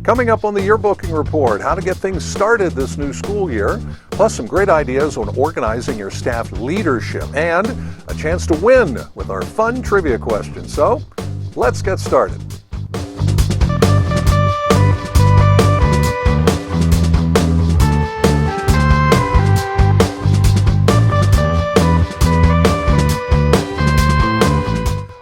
Coming up on the Yearbooking Report, how to get things started this new school year, plus some great ideas on organizing your staff leadership, and a chance to win with our fun trivia question. So, let's get started.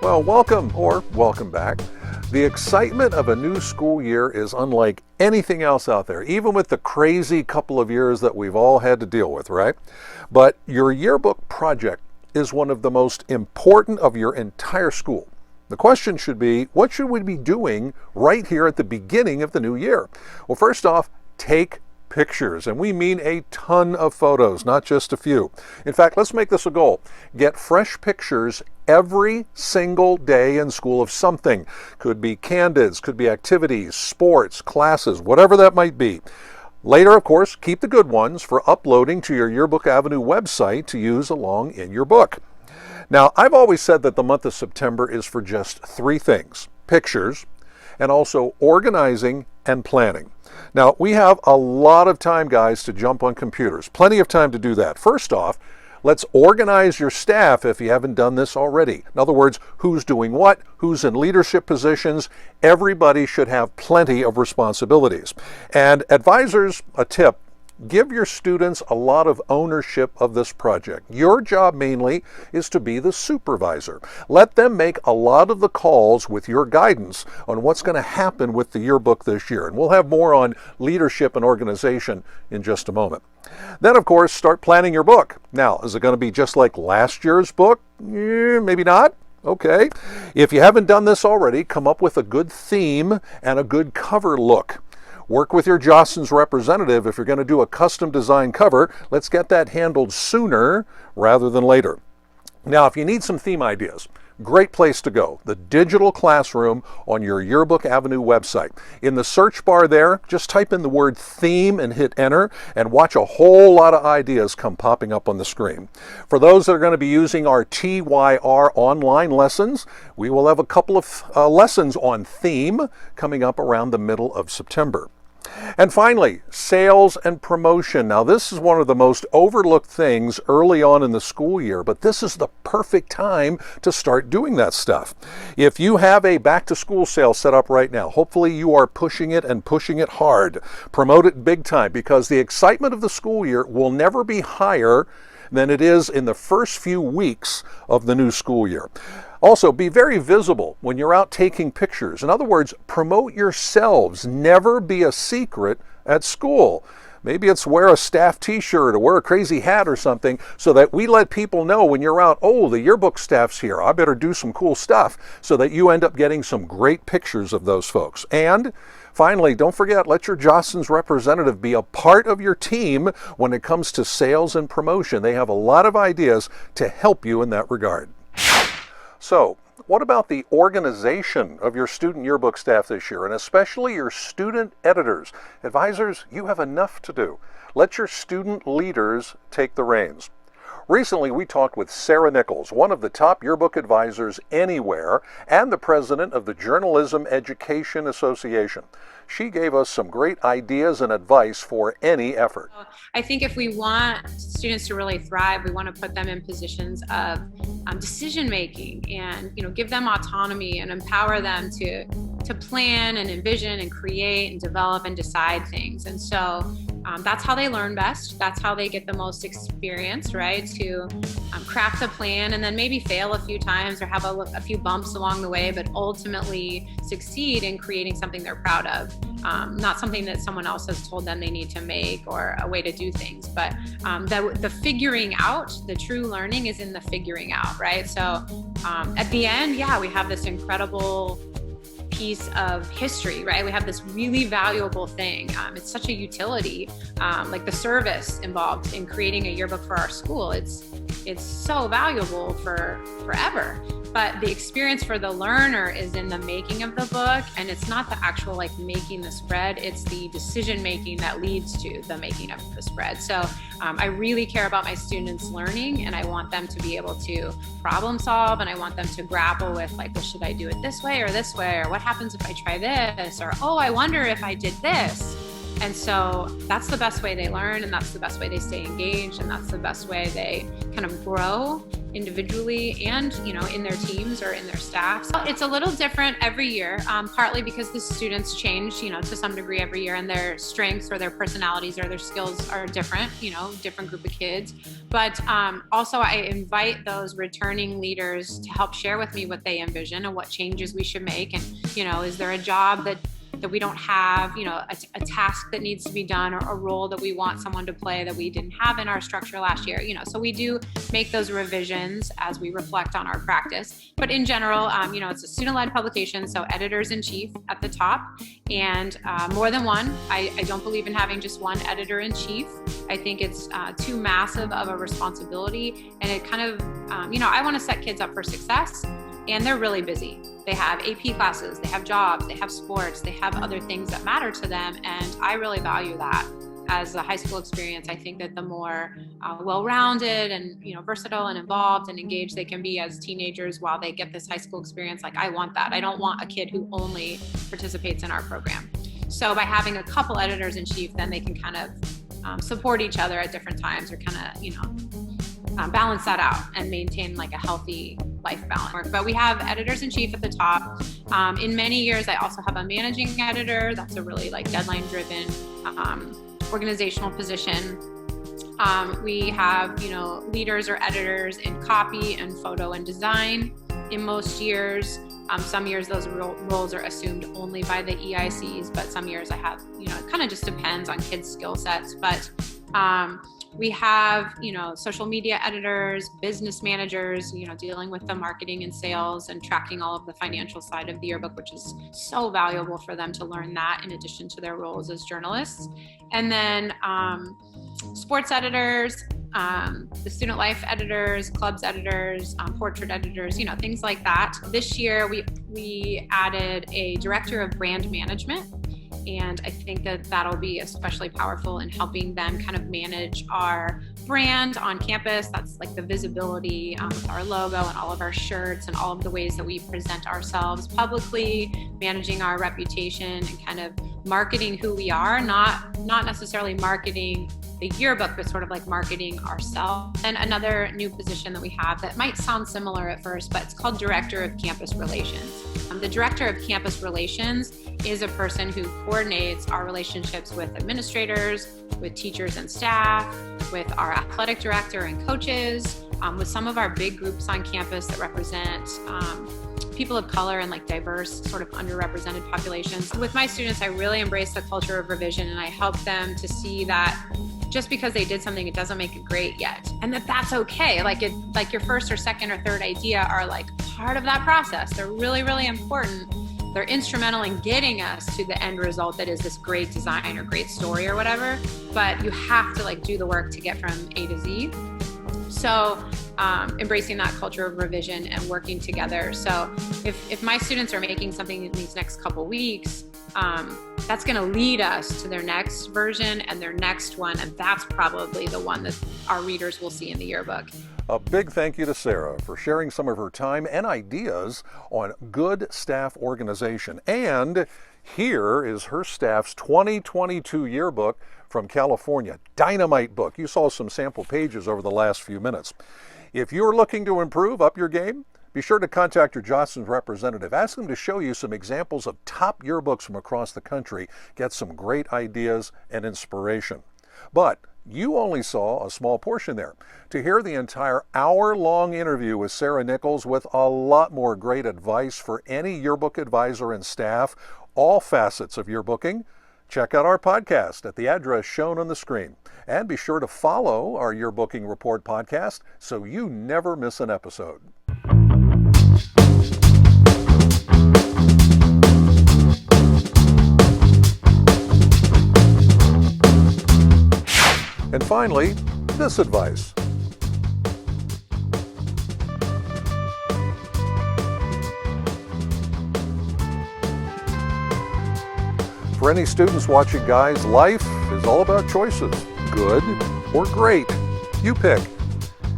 Well, welcome back. The excitement of a new school year is unlike anything else out there, even with the crazy couple of years that we've all had to deal with, right? But your yearbook project is one of the most important of your entire school. The question should be, what should we be doing right here at the beginning of the new year? Well, first off, take pictures, and we mean a ton of photos, not just a few. In fact, let's make this a goal. Get fresh pictures every single day in school of something. Could be candids, could be activities, sports, classes, whatever that might be. Later, of course, keep the good ones for uploading to your Yearbook Avenue website to use along in your book. Now, I've always said that the month of September is for just three things: pictures, and also organizing and planning. Now, we have a lot of time, guys, to jump on computers. Plenty of time to do that. First off, let's organize your staff if you haven't done this already. In other words, who's doing what, who's in leadership positions. Everybody should have plenty of responsibilities. And advisors, a tip: give your students a lot of ownership of this project. Your job mainly is to be the supervisor. Let them make a lot of the calls with your guidance on what's going to happen with the yearbook this year. And we'll have more on leadership and organization in just a moment. Then, of course, start planning your book. Now, is it going to be just like last year's book? Maybe not. Okay. If you haven't done this already, come up with a good theme and a good cover look. Work with your Jostens representative. If you're going to do a custom design cover, let's get that handled sooner rather than later. Now, if you need some theme ideas, great place to go: the digital classroom on your Yearbook Avenue website. In the search bar there, just type in the word theme and hit enter, and watch a whole lot of ideas come popping up on the screen. For those that are going to be using our TYR online lessons, we will have a couple of lessons on theme coming up around the middle of September. And finally, sales and promotion. Now, this is one of the most overlooked things early on in the school year, but this is the perfect time to start doing that stuff. If you have a back-to-school sale set up right now, hopefully you are pushing it and pushing it hard. Promote it big time, because the excitement of the school year will never be higher than it is in the first few weeks of the new school year. Also, be very visible when you're out taking pictures. In other words, promote yourselves. Never be a secret at school. Maybe it's wear a staff t-shirt or wear a crazy hat or something, so that we let people know when you're out, oh, the yearbook staff's here, I better do some cool stuff, so that you end up getting some great pictures of those folks. And finally, don't forget, let your Jostens representative be a part of your team when it comes to sales and promotion. They have a lot of ideas to help you in that regard. So, what about the organization of your student yearbook staff this year, and especially your student editors? Advisors, you have enough to do. Let your student leaders take the reins. Recently, we talked with Sarah Nichols, one of the top yearbook advisors anywhere, and the president of the Journalism Education Association. She gave us some great ideas and advice for any effort. I think if we want students to really thrive, we want to put them in positions of decision making, and give them autonomy and empower them to plan and envision and create and develop and decide things. And so that's how they learn best. That's how they get the most experience, right? To craft a plan and then maybe fail a few times or have a few bumps along the way, but ultimately succeed in creating something they're proud of. Not something that someone else has told them they need to make or a way to do things, but the figuring out, the true learning is in the figuring out, right? So at the end, yeah, we have this incredible piece of history, right? We have this really valuable thing. It's such a utility, like the service involved in creating a yearbook for our school. It's so valuable for forever. but the experience for the learner is in the making of the book, and it's not the actual like making the spread, it's the decision making that leads to the making of the spread. So I really care about my students learning, and I want them to be able to problem solve, and I want them to grapple with like, well, should I do it this way, or what happens if I try this, or oh, I wonder if I did this. And so that's the best way they learn, and that's the best way they stay engaged, and that's the best way they kind of grow individually and, you know, in their teams or in their staffs. It's a little different every year, partly because the students change, you know, to some degree every year, and their strengths or their personalities or their skills are different, you know, different group of kids. But also I invite those returning leaders to help share with me what they envision and what changes we should make. And, you know, is there a job that we don't have, you know, a task that needs to be done, or a role that we want someone to play that we didn't have in our structure last year, you know. So we do make those revisions as we reflect on our practice. But in general, you know, it's a student-led publication, so editors-in-chief at the top, and more than one. I don't believe in having just one editor-in-chief. I think it's too massive of a responsibility, and it kind of, you know, I want to set kids up for success, and they're really busy. They have AP classes, they have jobs, they have sports, they have other things that matter to them, and I really value that as a high school experience. I think that the more well-rounded and, you know, versatile and involved and engaged they can be as teenagers while they get this high school experience, like I want that. I don't want a kid who only participates in our program. So by having a couple editors-in-chief, then they can kind of support each other at different times, or kind of, you know, balance that out and maintain like a healthy life balance. But we have editors-in-chief at the top. In many years, I also have a managing editor. That's a really like deadline-driven organizational position. We have, you know, leaders or editors in copy and photo and design in most years. Some years those roles are assumed only by the EICs, but some years I have, you know, it kind of just depends on kids' skill sets. But we have, you know, social media editors, business managers, you know, dealing with the marketing and sales and tracking all of the financial side of the yearbook, which is so valuable for them to learn that in addition to their roles as journalists. And then sports editors, the student life editors, clubs editors, portrait editors, you know, things like that. This year we added a director of brand management. And I think that that'll be especially powerful in helping them kind of manage our brand on campus. That's like the visibility with our logo and all of our shirts and all of the ways that we present ourselves publicly, managing our reputation and kind of marketing who we are, not necessarily marketing the yearbook, but sort of like marketing ourselves. And another new position that we have that might sound similar at first, but it's called Director of Campus Relations. The Director of Campus Relations is a person who coordinates our relationships with administrators, with teachers and staff, with our athletic director and coaches, with some of our big groups on campus that represent people of color and like diverse sort of underrepresented populations. With my students, I really embrace the culture of revision, and I help them to see that just because they did something, it doesn't make it great yet. And that's okay. Like your first or second or third idea are like part of that process. They're really, really important. They're instrumental in getting us to the end result that is this great design or great story or whatever, but you have to like do the work to get from A to Z. So embracing that culture of revision and working together. So if my students are making something in these next couple weeks, that's going to lead us to their next version and their next one, and that's probably the one that our readers will see in the yearbook. A big thank you to Sarah for sharing some of her time and ideas on good staff organization. And here is her staff's 2022 yearbook from California. Dynamite book. You saw some sample pages over the last few minutes. If you're looking to improve, up your game, be sure to contact your Johnson's representative. Ask them to show you some examples of top yearbooks from across the country. Get some great ideas and inspiration. But you only saw a small portion there. To hear the entire hour-long interview with Sarah Nichols with a lot more great advice for any yearbook advisor and staff, all facets of yearbooking, check out our podcast at the address shown on the screen. And be sure to follow our Yearbooking Report podcast so you never miss an episode. And finally, this advice. For any students watching, guys, life is all about choices, good or great. You pick.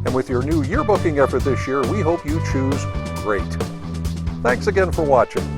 And with your new yearbooking effort this year, we hope you choose great. Thanks again for watching.